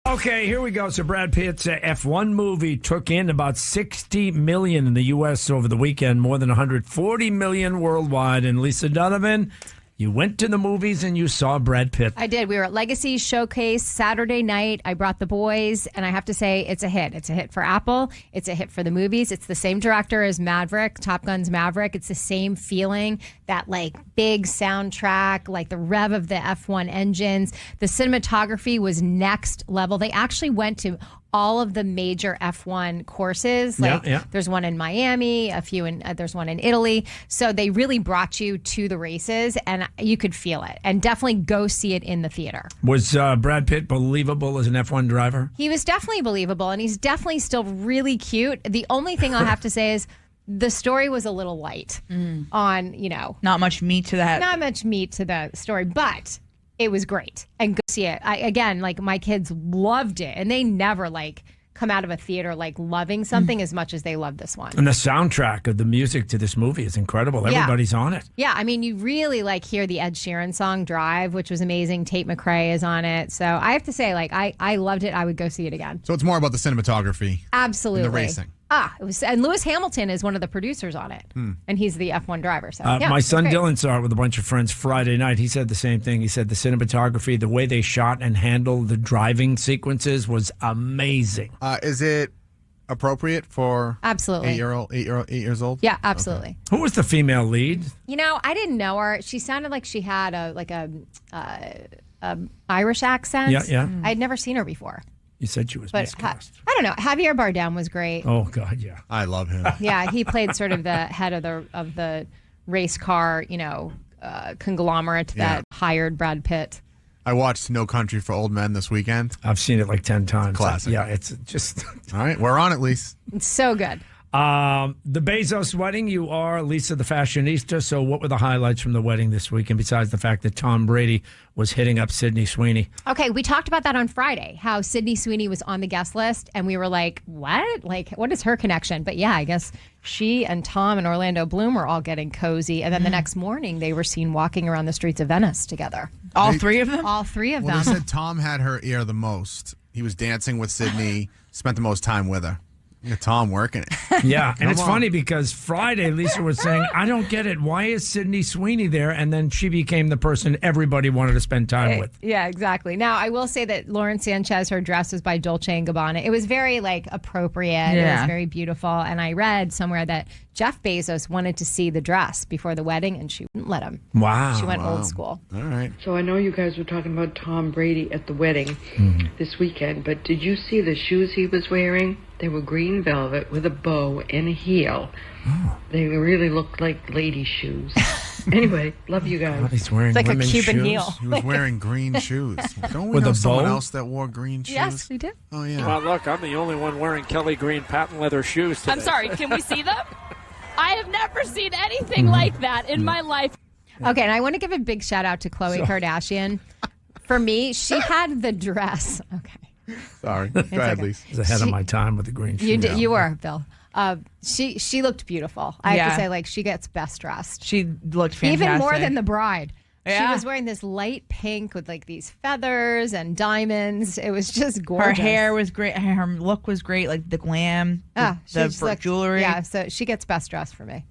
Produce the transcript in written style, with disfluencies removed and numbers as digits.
Okay, here we go. So Brad Pitt's F1 movie took in about $60 million in the U.S. over the weekend, more than $140 million worldwide. And Lisa Donovan, you went to the movies and you saw Brad Pitt. I did. We were at Legacy Showcase Saturday night. I brought the boys, and I have to say it's a hit. It's a hit for Apple. It's a hit for the movies. It's the same director as Maverick, Top Gun's Maverick. It's the same feeling, that like big soundtrack, like the rev of the F1 engines. The cinematography was next level. They actually went to all of the major F1 courses. Like there's one in Miami, there's one in Italy. So they really brought you to the races, and you could feel it. And definitely go see it in the theater. Was Brad Pitt believable as an F1 driver? He was definitely believable, and he's definitely still really cute. The only thing I'll have to say is the story was a little light on, Not much meat to that. Not much meat to the story, but it was great. And go see it. Again, my kids loved it, and they never come out of a theater loving something as much as they love this one. And the soundtrack of the music to this movie is incredible. Everybody's on it. Yeah, I mean, you really hear the Ed Sheeran song Drive, which was amazing. Tate McRae is on it. So I have to say, I loved it. I would go see it again. So it's more about the cinematography. Absolutely. And the racing. It was, and Lewis Hamilton is one of the producers on it, and he's the F1 driver. So my son Dylan saw it with a bunch of friends Friday night. He said the same thing. He said the cinematography, the way they shot and handled the driving sequences was amazing. Is it appropriate for absolutely 8 years old? Yeah, absolutely. Okay. Who was the female lead? I didn't know her. She sounded like she had a Irish accent. Yeah. I'd never seen her before. You said she was miscast. I don't know. Javier Bardem was great. Oh God, yeah. I love him. Yeah, he played sort of the head of the race car, conglomerate that hired Brad Pitt. I watched No Country for Old Men this weekend. I've seen it 10 times. Classic. Yeah, it's just all right. We're on at least. It's so good. The Bezos wedding, you are Lisa the fashionista. So what were the highlights from the wedding this weekend besides the fact that Tom Brady was hitting up Sydney Sweeney? Okay, we talked about that on Friday, how Sydney Sweeney was on the guest list, and we were like, what? What is her connection? But yeah, I guess she and Tom and Orlando Bloom were all getting cozy, and then the next morning they were seen walking around the streets of Venice together. All three of them? All three of them. They said Tom had her ear the most. He was dancing with Sydney, spent the most time with her. Yeah, Tom working it. Yeah, and it's funny because Friday Lisa was saying, I don't get it. Why is Sydney Sweeney there? And then she became the person everybody wanted to spend time with. Yeah, exactly. Now, I will say that Lauren Sanchez, her dress was by Dolce & Gabbana. It was very, appropriate. Yeah. It was very beautiful. And I read somewhere that Jeff Bezos wanted to see the dress before the wedding, and she wouldn't let him. Wow. She went old school. All right. So I know you guys were talking about Tom Brady at the wedding this weekend, but did you see the shoes he was wearing? They were green velvet with a bow and a heel. Oh. They really looked like lady shoes. Anyway, love you guys. He's wearing it's like a Cuban shoes. heel. He was wearing green shoes. Don't we with know a someone bow? else that wore green shoes? Yes, we do. Oh, yeah. Well, look, I'm the only one wearing Kelly green patent leather shoes today. I'm sorry, can we see them? I have never seen anything like that in my life. Okay, and I want to give a big shout out to Khloe Kardashian. For me, she had the dress. Okay. Sorry. Go ahead, Lisa. I was ahead of my time with the green shoes. You were, Bill. She looked beautiful. I have to say, she gets best dressed. She looked fantastic. Even more than the bride. Yeah. She was wearing this light pink with these feathers and diamonds. It was just gorgeous. Her hair was great. Her look was great, the glam, the She looked- jewelry. Yeah, so she gets best dressed for me.